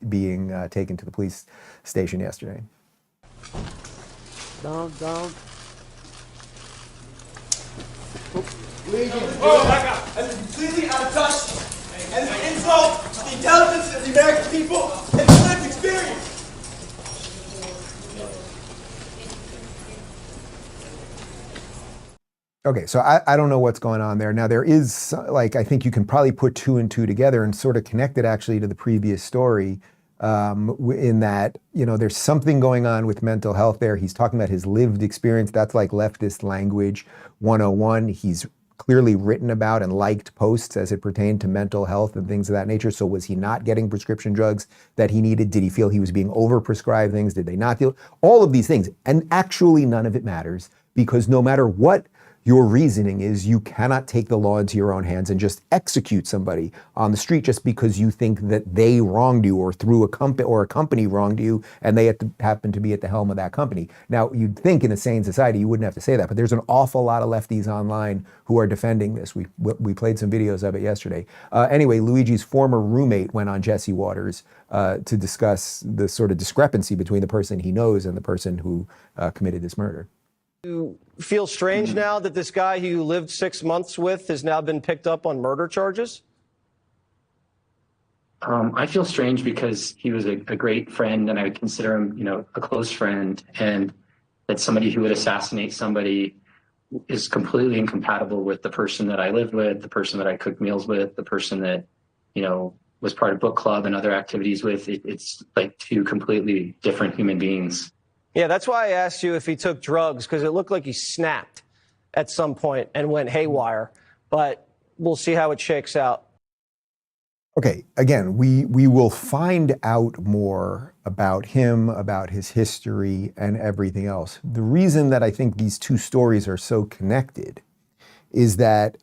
being taken to the police station yesterday. Down. Oh my God! That's completely out of touch, and it's an insult to the intelligence of the American people and the lived experience. Okay, so I don't know what's going on there. Now there is, like, I think you can probably put two and two together and sort of connect it actually to the previous story in that, you know, there's something going on with mental health there. He's talking about his lived experience. That's like leftist language 101. He's clearly written about and liked posts as it pertained to mental health and things of that nature. So was he not getting prescription drugs that he needed? Did he feel he was being overprescribed things? Did they not deal? All of these things. And actually none of it matters, because no matter what your reasoning is, you cannot take the law into your own hands and just execute somebody on the street just because you think that they wronged you or through a company wronged you and they happen to be at the helm of that company. Now, you'd think in a sane society you wouldn't have to say that, but there's an awful lot of lefties online who are defending this. We played some videos of it yesterday. Anyway, Luigi's former roommate went on Jesse Waters to discuss the sort of discrepancy between the person he knows and the person who committed this murder. You feel strange now that this guy who you lived 6 months with has now been picked up on murder charges? I feel strange because he was a great friend, and I would consider him, you know, a close friend, and that somebody who would assassinate somebody is completely incompatible with the person that I lived with, the person that I cooked meals with, the person that, you know, was part of book club and other activities with. It's like two completely different human beings. Yeah, that's why I asked you if he took drugs, because it looked like he snapped at some point and went haywire. But we'll see how it shakes out. Okay, again, we will find out more about him, about his history, and everything else. The reason that I think these two stories are so connected is that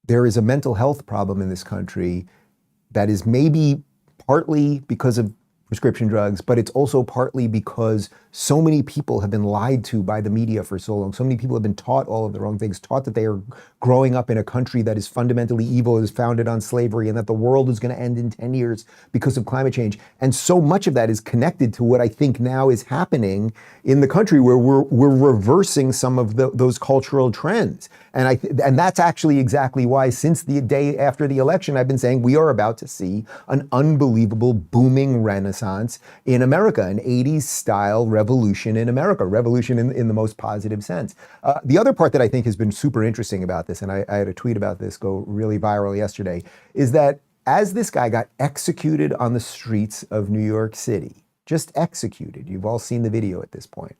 there is a mental health problem in this country that is maybe partly because of prescription drugs, but it's also partly because so many people have been lied to by the media for so long. So many people have been taught all of the wrong things, taught that they are growing up in a country that is fundamentally evil, is founded on slavery, and that the world is going to end in 10 years because of climate change. And so much of that is connected to what I think now is happening in the country, where we're reversing some of those cultural trends. And that's actually exactly why, since the day after the election, I've been saying we are about to see an unbelievable booming renaissance in America, an 80s style revolution in America, revolution in the most positive sense. The other part that I think has been super interesting about this, and I had a tweet about this go really viral yesterday, is that as this guy got executed on the streets of New York City, just executed, you've all seen the video at this point,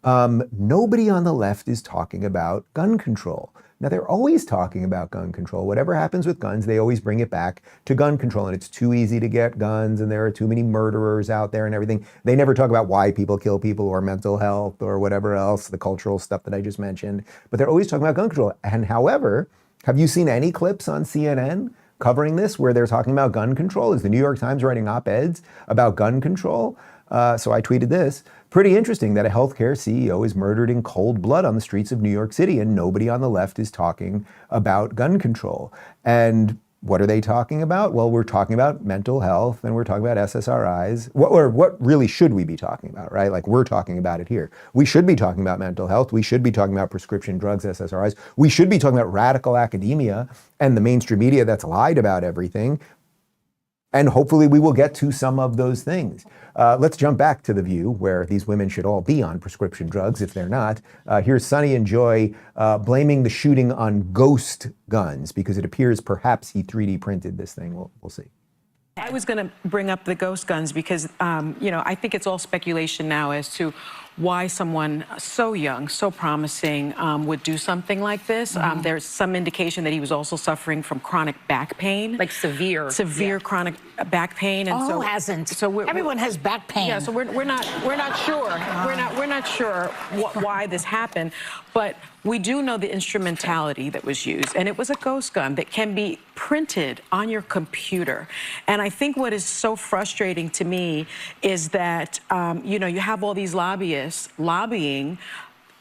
nobody on the left is talking about gun control. Now, they're always talking about gun control. Whatever happens with guns, they always bring it back to gun control. And it's too easy to get guns, and there are too many murderers out there and everything. They never talk about why people kill people, or mental health, or whatever else, the cultural stuff that I just mentioned. But they're always talking about gun control. And however, have you seen any clips on CNN covering this where they're talking about gun control? Is the New York Times writing op-eds about gun control? So I tweeted this. Pretty interesting that a healthcare CEO is murdered in cold blood on the streets of New York City, and nobody on the left is talking about gun control. And what are they talking about? Well, we're talking about mental health, and we're talking about SSRIs. What really should we be talking about, right? Like, we're talking about it here. We should be talking about mental health. We should be talking about prescription drugs, SSRIs. We should be talking about radical academia and the mainstream media that's lied about everything. And hopefully we will get to some of those things. Let's jump back to The View, where these women should all be on prescription drugs if they're not. Here's Sunny and Joy blaming the shooting on ghost guns because it appears perhaps he 3D printed this thing. We'll see. I was going to bring up the ghost guns because, I think it's all speculation now as to why someone so young, so promising, would do something like this. There's some indication that he was also suffering from chronic back pain. Like severe chronic back pain. And who hasn't? So everyone has back pain. Yeah, so we're not sure. We're not sure why this happened, but we do know the instrumentality that was used, and it was a ghost gun that can be printed on your computer. And I think what is so frustrating to me is that, you have all these lobbyists lobbying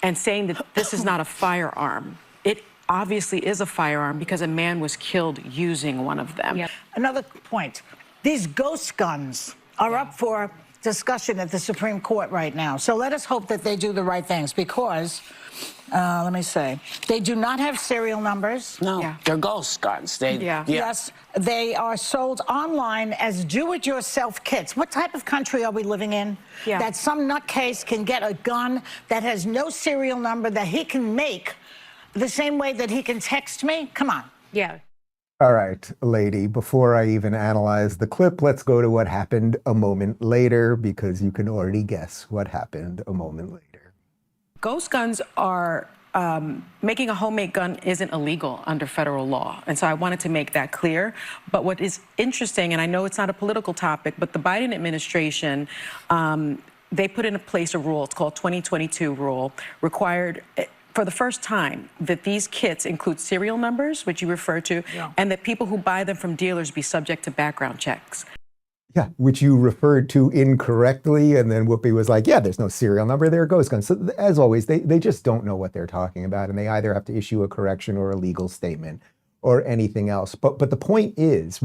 and saying that this is not a firearm. It obviously is a firearm because a man was killed using one of them. Yep. Another point, these ghost guns are up for discussion at the Supreme Court right now. So let us hope that they do the right things because, let me say, they do not have serial numbers. No, they're ghost guns. Yes, they are sold online as do-it-yourself kits. What type of country are we living in? That some nutcase can get a gun that has no serial number that he can make the same way that he can text me? Come on. Yeah. All right, lady, before I even analyze the clip, let's go to what happened a moment later, because you can already guess what happened a moment later. Ghost guns are, making a homemade gun isn't illegal under federal law. And so I wanted to make that clear. But what is interesting, and I know it's not a political topic, but the Biden administration, they put in place a rule, it's called 2022 rule, required for the first time that these kits include serial numbers, which you refer to, and that people who buy them from dealers be subject to background checks. Yeah, which you referred to incorrectly, and then Whoopi was like, yeah, there's no serial number, they're ghost guns. So as always, they just don't know what they're talking about, and they either have to issue a correction or a legal statement or anything else. But the point is,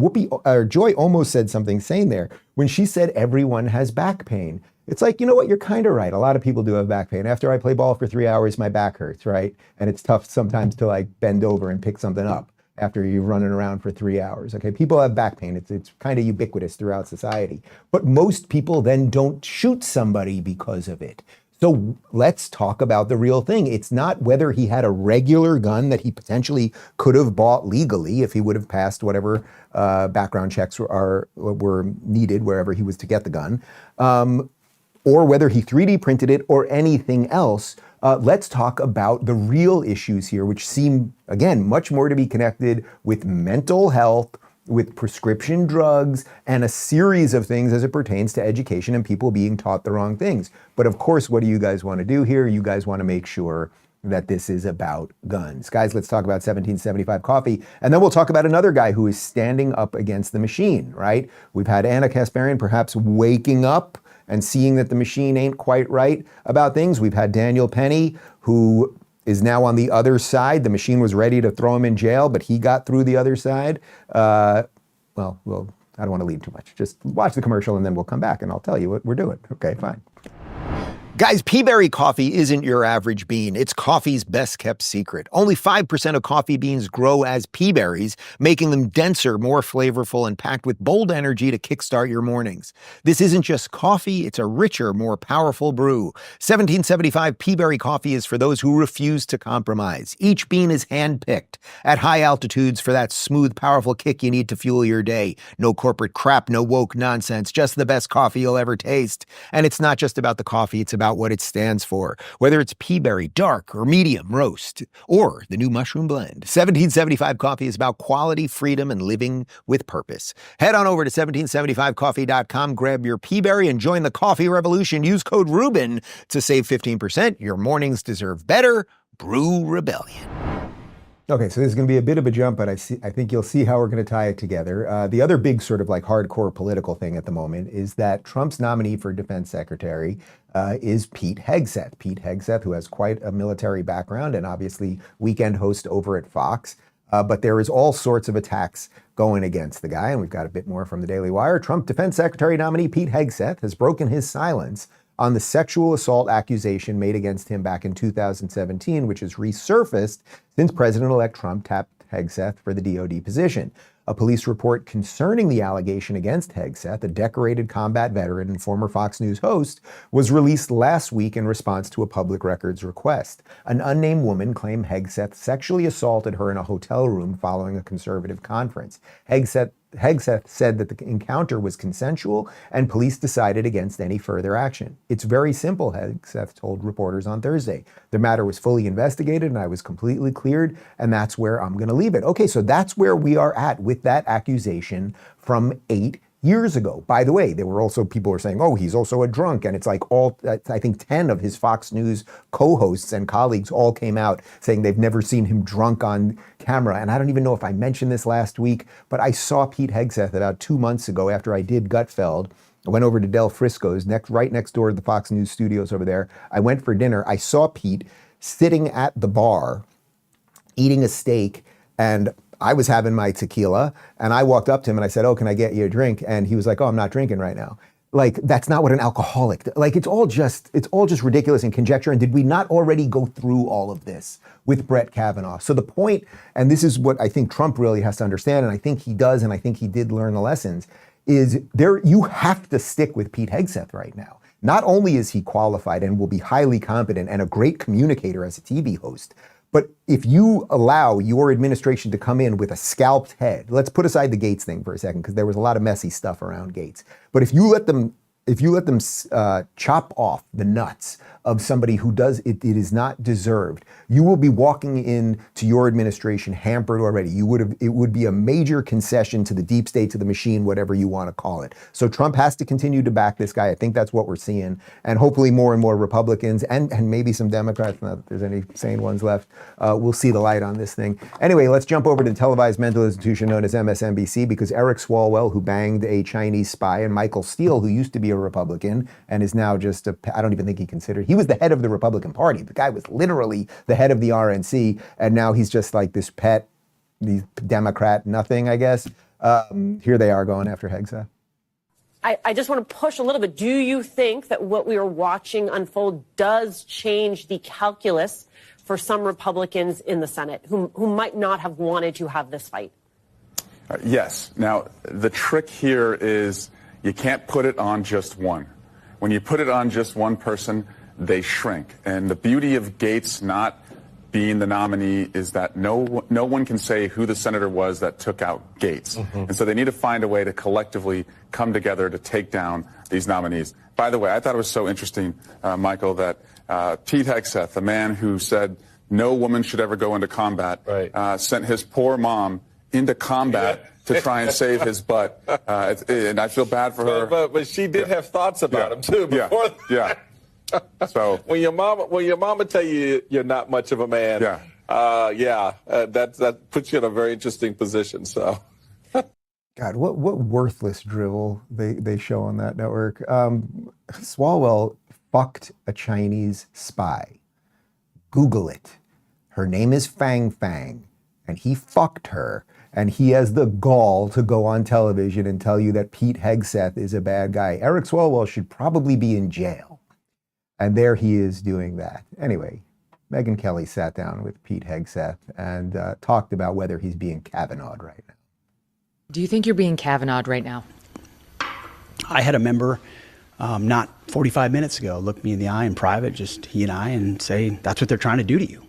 Joy almost said something sane there when she said everyone has back pain. It's like, you know what, you're kind of right. A lot of people do have back pain. After I play ball for 3 hours, my back hurts, right? And it's tough sometimes to like bend over and pick something up after you're running around for 3 hours. Okay, people have back pain. It's kind of ubiquitous throughout society. But most people then don't shoot somebody because of it. So let's talk about the real thing. It's not whether he had a regular gun that he potentially could have bought legally if he would have passed whatever background checks were needed wherever he was to get the gun, or whether he 3D printed it or anything else. Let's talk about the real issues here, which seem, again, much more to be connected with mental health, with prescription drugs, and a series of things as it pertains to education and people being taught the wrong things. But of course, what do you guys want to do here? You guys want to make sure that this is about guns. Guys, let's talk about 1775 coffee, and then we'll talk about another guy who is standing up against the machine, right? We've had Ana Kasparian perhaps waking up and seeing that the machine ain't quite right about things. We've had Daniel Penny, who is now on the other side. The machine was ready to throw him in jail, but he got through the other side. Well, I don't want to lead too much. Just watch the commercial and then we'll come back and I'll tell you what we're doing. Okay, fine. Guys, Peaberry coffee isn't your average bean. It's coffee's best-kept secret. Only 5% of coffee beans grow as peaberries, making them denser, more flavorful, and packed with bold energy to kickstart your mornings. This isn't just coffee, it's a richer, more powerful brew. 1775 Peaberry coffee is for those who refuse to compromise. Each bean is hand-picked at high altitudes for that smooth, powerful kick you need to fuel your day. No corporate crap, no woke nonsense, just the best coffee you'll ever taste. And it's not just about the coffee, it's about what it stands for, whether it's Peaberry dark or medium roast, or the new mushroom blend. 1775 coffee is about quality, freedom, and living with purpose. Head on over to 1775coffee.com, grab your Peaberry, and join the coffee revolution. Use code Rubin to save 15%. Your mornings deserve better. Brew Rebellion. Okay, so this is going to be a bit of a jump, but I think you'll see how we're going to tie it together. The other big sort of like hardcore political thing at the moment is that Trump's nominee for defense secretary is Pete Hegseth. Pete Hegseth, who has quite a military background and obviously weekend host over at Fox. But there is all sorts of attacks going against the guy, and we've got a bit more from the Daily Wire. Trump defense secretary nominee Pete Hegseth has broken his silence on the sexual assault accusation made against him back in 2017, which has resurfaced since President-elect Trump tapped Hegseth for the DOD position. A police report concerning the allegation against Hegseth, a decorated combat veteran and former Fox News host, was released last week in response to a public records request. An unnamed woman claimed Hegseth sexually assaulted her in a hotel room following a conservative conference. Hegseth said that the encounter was consensual and police decided against any further action. It's very simple, Hegseth told reporters on Thursday. The matter was fully investigated and I was completely cleared, and that's where I'm going to leave it. Okay, so that's where we are at with that accusation from 8 years ago. By the way, there were also people were saying, oh, he's also a drunk. And it's like I think 10 of his Fox News co-hosts and colleagues all came out saying they've never seen him drunk on camera. And I don't even know if I mentioned this last week, but I saw Pete Hegseth about 2 months ago after I did Gutfeld. I went over to Del Frisco's, right next door to the Fox News studios over there. I went for dinner. I saw Pete sitting at the bar, eating a steak, and I was having my tequila, and I walked up to him and I said, oh, can I get you a drink? And he was like, oh, I'm not drinking right now. Like, that's not what an alcoholic, like, it's all just ridiculous and conjecture. And did we not already go through all of this with Brett Kavanaugh? So the point, and this is what I think Trump really has to understand, and I think he does, and I think he did learn the lessons, is you have to stick with Pete Hegseth right now. Not only is he qualified and will be highly competent and a great communicator as a TV host, but if you allow your administration to come in with a scalped head, let's put aside the Gates thing for a second, because there was a lot of messy stuff around Gates. But if you let them chop off the nuts of somebody who does it is not deserved, you will be walking into your administration hampered already. It would be a major concession to the deep state, to the machine, whatever you want to call it. So Trump has to continue to back this guy. I think that's what we're seeing. And hopefully more and more Republicans and maybe some Democrats, not that there's any sane ones left, will see the light on this thing. Anyway, let's jump over to the televised mental institution known as MSNBC, because Eric Swalwell, who banged a Chinese spy, and Michael Steele, who used to be a Republican and is now just I don't even think he was the head of the Republican Party. The guy was literally the head of the RNC, and now he's just like this pet, the Democrat nothing, I guess. Here they are going after Hegseth. I just want to push a little bit. Do you think that what we are watching unfold does change the calculus for some Republicans in the Senate who might not have wanted to have this fight? Yes. Now, the trick here is you can't put it on just one. When you put it on just one person, they shrink. And the beauty of Gates not being the nominee is that no one can say who the senator was that took out Gates. Mm-hmm. And so they need to find a way to collectively come together to take down these nominees. By the way, I thought it was so interesting, Michael, that Pete Hegseth, the man who said no woman should ever go into combat, sent his poor mom into combat to try and save his butt. And I feel bad for her. But she did have thoughts about him, too, before Yeah. So when your mama tell you you're not much of a man, that puts you in a very interesting position. So, God, what worthless drivel they show on that network. Swalwell fucked a Chinese spy. Google it. Her name is Fang Fang, and he fucked her. And he has the gall to go on television and tell you that Pete Hegseth is a bad guy. Eric Swalwell should probably be in jail. And there he is doing that. Anyway, Megyn Kelly sat down with Pete Hegseth and talked about whether he's being Kavanaugh'd right now. Do you think you're being Kavanaugh'd right now? I had a member not 45 minutes ago look me in the eye in private, just he and I, and say, that's what they're trying to do to you.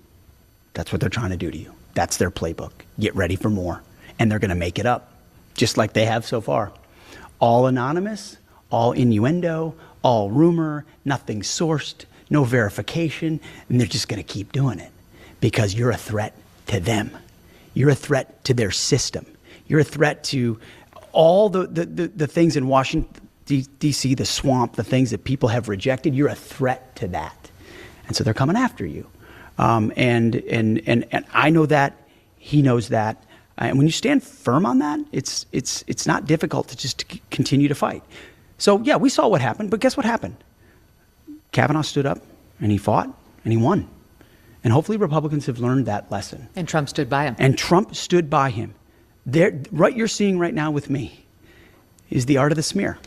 That's what they're trying to do to you. That's their playbook. Get ready for more. And they're going to make it up, just like they have so far. All anonymous, all innuendo, all rumor, nothing sourced, no verification, and they're just going to keep doing it because you're a threat to them. You're a threat to their system. You're a threat to all the things in Washington, D.C., the swamp, the things that people have rejected. You're a threat to that. And so they're coming after you. And I know that. He knows that. And when you stand firm on that, it's not difficult to just continue to fight. So, yeah, we saw what happened, but guess what happened? Kavanaugh stood up, and he fought, and he won. And hopefully Republicans have learned that lesson. And Trump stood by him. And Trump stood by him. What you're seeing right now with me is the art of the smear.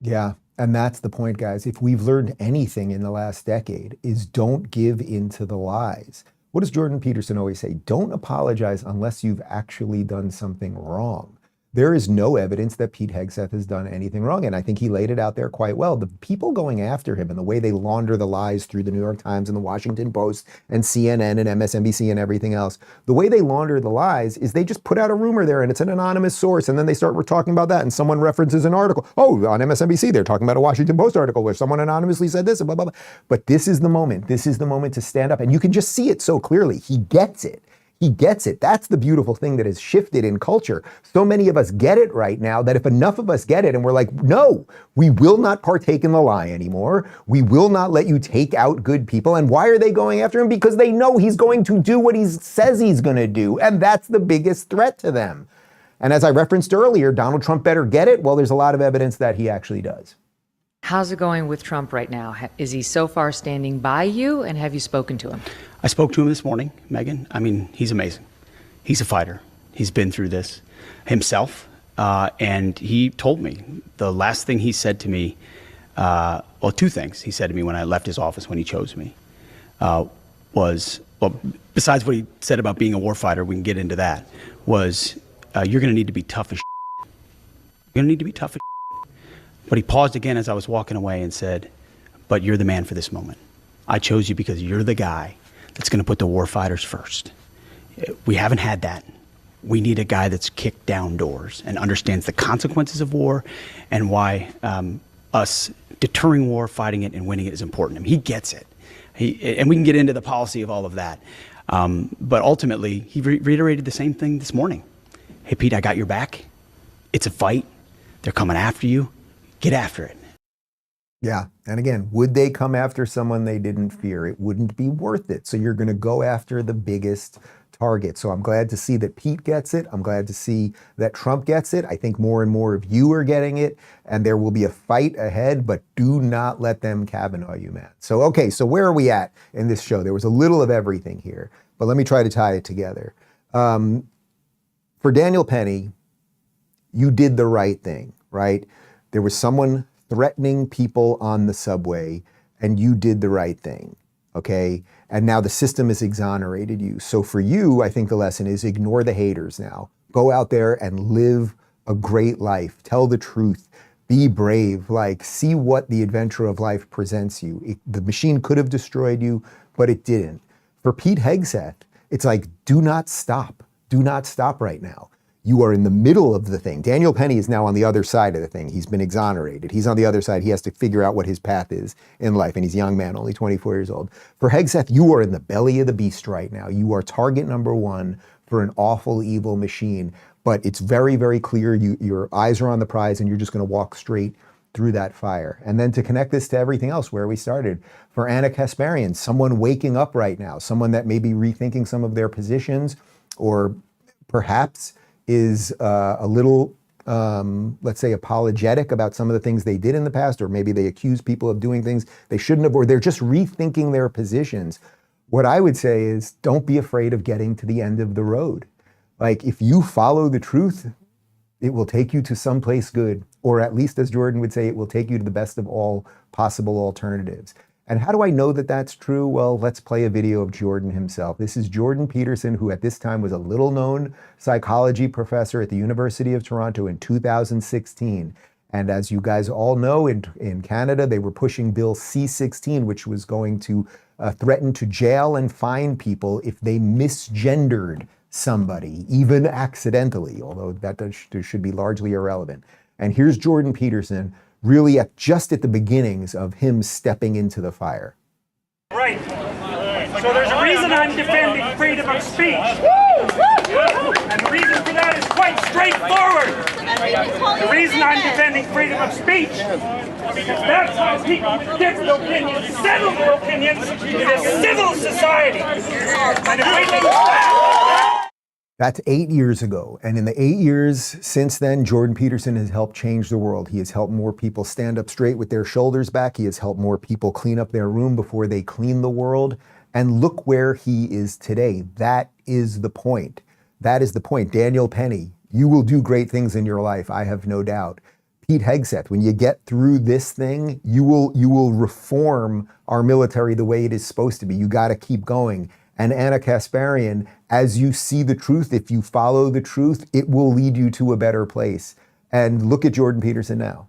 Yeah, and that's the point, guys. If we've learned anything in the last decade, is don't give in to the lies. What does Jordan Peterson always say? Don't apologize unless you've actually done something wrong. There is no evidence that Pete Hegseth has done anything wrong, and I think he laid it out there quite well. The people going after him and the way they launder the lies through the New York Times and the Washington Post and CNN and MSNBC and everything else, the way they launder the lies is they just put out a rumor there and it's an anonymous source, and then they start talking about that and someone references an article. Oh, on MSNBC, they're talking about a Washington Post article where someone anonymously said this and blah, blah, blah. But this is the moment. This is the moment to stand up, and you can just see it so clearly. He gets it. He gets it. That's the beautiful thing that has shifted in culture. So many of us get it right now that if enough of us get it and we're like, no, we will not partake in the lie anymore. We will not let you take out good people. And why are they going after him? Because they know he's going to do what he says he's going to do. And that's the biggest threat to them. And as I referenced earlier, Donald Trump better get it. Well, there's a lot of evidence that he actually does. How's it going with Trump right now? Is he so far standing by you, and have you spoken to him? I spoke to him this morning, Megyn. I mean, he's amazing. He's a fighter. He's been through this himself. And he told me the last thing he said to me, well, two things he said to me when I left his office when he chose me was, well, besides what he said about being a warfighter, we can get into that, was you're going to need to be tough as shit. You're going to need to be tough as shit. But he paused again as I was walking away and said, but you're the man for this moment. I chose you because you're the guy that's going to put the war fighters first. We haven't had that. We need a guy that's kicked down doors and understands the consequences of war and why us deterring war, fighting it, and winning it is important to him. He gets it. And we can get into the policy of all of that. But ultimately, he reiterated the same thing this morning. Hey, Pete, I got your back. It's a fight. They're coming after you. Get after it. Yeah. And again, would they come after someone they didn't fear? It wouldn't be worth it. So you're going to go after the biggest target. So I'm glad to see that Pete gets it. I'm glad to see that Trump gets it. I think more and more of you are getting it, and there will be a fight ahead, but do not let them Kavanaugh you, man. So, okay, so where are we at in this show? There was a little of everything here, but let me try to tie it together. For Daniel Penny, you did the right thing, right? There was someone threatening people on the subway, and you did the right thing, okay? And now the system has exonerated you. So for you, I think the lesson is ignore the haters now. Go out there and live a great life. Tell the truth. Be brave. Like, see what the adventure of life presents you. The machine could have destroyed you, but it didn't. For Pete Hegseth, it's like, do not stop. Do not stop right now. You are in the middle of the thing. Daniel Penny is now on the other side of the thing. He's been exonerated. He's on the other side. He has to figure out what his path is in life. And he's a young man, only 24 years old. For Hegseth, you are in the belly of the beast right now. You are target number one for an awful, evil machine. But it's very, very clear your eyes are on the prize, and you're just going to walk straight through that fire. And then to connect this to everything else where we started, for Ana Kasparian, someone waking up right now, someone that may be rethinking some of their positions, or perhaps is a little, let's say, apologetic about some of the things they did in the past, or maybe they accuse people of doing things they shouldn't have, or they're just rethinking their positions. What I would say is don't be afraid of getting to the end of the road. Like, if you follow the truth, it will take you to someplace good, or at least, as Jordan would say, it will take you to the best of all possible alternatives. And how do I know that that's true? Well, let's play a video of Jordan himself. This is Jordan Peterson, who at this time was a little-known psychology professor at the University of Toronto in 2016. And as you guys all know, in Canada, they were pushing Bill C-16, which was going to threaten to jail and fine people if they misgendered somebody, even accidentally, although that should be largely irrelevant. And here's Jordan Peterson, really just at the beginnings of him stepping into the fire. Right. So there's a reason I'm defending freedom of speech. And the reason for that is quite straightforward. The reason I'm defending freedom of speech is because that's how people with different opinions settle their opinions in a civil society. And if we lose that... That's 8 years ago. And in the 8 years since then, Jordan Peterson has helped change the world. He has helped more people stand up straight with their shoulders back. He has helped more people clean up their room before they clean the world. And look where he is today. That is the point. That is the point. Daniel Penny, you will do great things in your life, I have no doubt. Pete Hegseth, when you get through this thing, you will reform our military the way it is supposed to be. You got to keep going. And Ana Kasparian, as you see the truth, if you follow the truth, it will lead you to a better place. And look at Jordan Peterson now.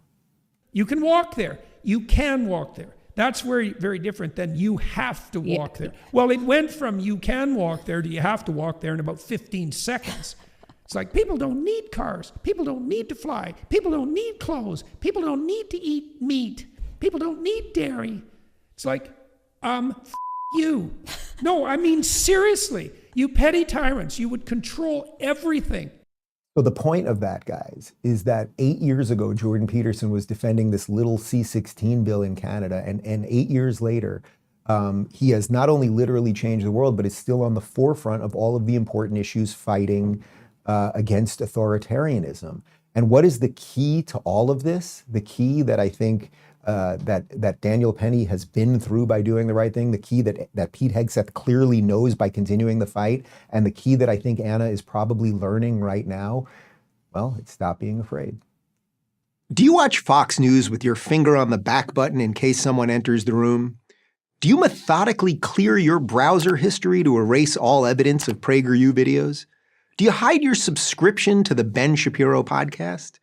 You can walk there. You can walk there. That's very, very different than you have to walk there. Well, it went from you can walk there to you have to walk there in about 15 seconds. It's like, people don't need cars. People don't need to fly. People don't need clothes. People don't need to eat meat. People don't need dairy. It's like, you. No, I mean, seriously, you petty tyrants, you would control everything. So the point of that, guys, is that 8 years ago, Jordan Peterson was defending this little C-16 bill in Canada. And 8 years later, he has not only literally changed the world, but is still on the forefront of all of the important issues fighting against authoritarianism. And what is the key to all of this? The key that I think that Daniel Penny has been through by doing the right thing, the key that Pete Hegseth clearly knows by continuing the fight, and the key that I think Ana is probably learning right now, well, it's stop being afraid. Do you watch Fox News with your finger on the back button in case someone enters the room? Do you methodically clear your browser history to erase all evidence of PragerU videos? Do you hide your subscription to the Ben Shapiro podcast?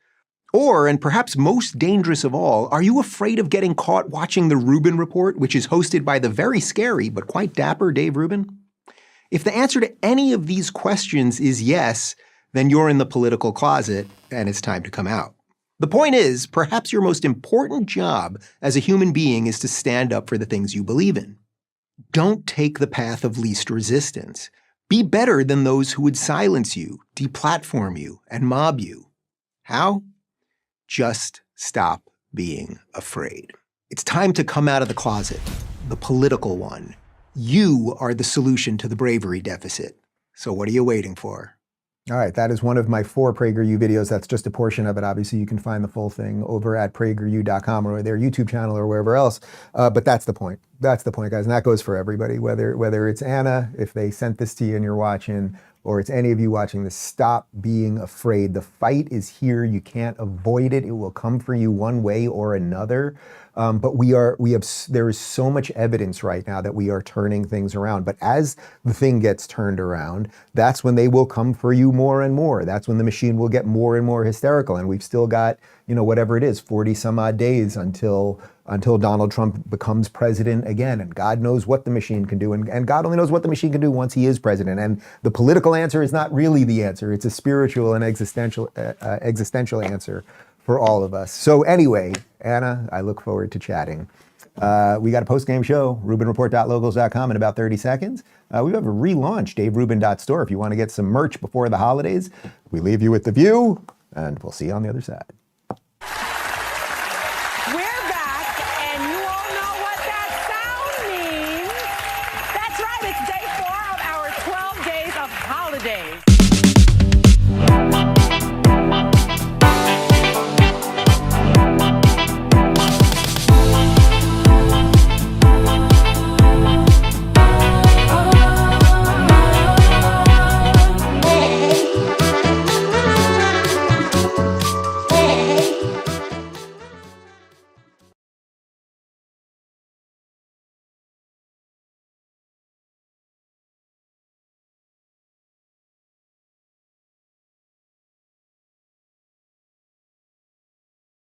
Or, and perhaps most dangerous of all, are you afraid of getting caught watching the Rubin Report, which is hosted by the very scary but quite dapper Dave Rubin? If the answer to any of these questions is yes, then you're in the political closet and it's time to come out. The point is, perhaps your most important job as a human being is to stand up for the things you believe in. Don't take the path of least resistance. Be better than those who would silence you, deplatform you, and mob you. How? Just stop being afraid. It's time to come out of the closet, the political one. You are the solution to the bravery deficit. So what are you waiting for? All right, that is one of my 4 PragerU videos. That's just a portion of it. Obviously, you can find the full thing over at PragerU.com or their YouTube channel or wherever else. But that's the point. That's the point, guys. And that goes for everybody, whether it's Ana, if they sent this to you and you're watching, or it's any of you watching this. Stop being afraid. The fight is here. You can't avoid it. It will come for you one way or another. But there is so much evidence right now that we are turning things around. But as the thing gets turned around, that's when they will come for you more and more. That's when the machine will get more and more hysterical. And we've still got, whatever it is, 40 some odd days until Donald Trump becomes president again. And God knows what the machine can do. And God only knows what the machine can do once he is president. And the political answer is not really the answer. It's a spiritual and existential answer for all of us. So anyway, Ana, I look forward to chatting. We got a post-game show, rubinreport.locals.com in about 30 seconds. We have a relaunch, daverubin.store, if you want to get some merch before the holidays. We leave you with the view, and we'll see you on the other side.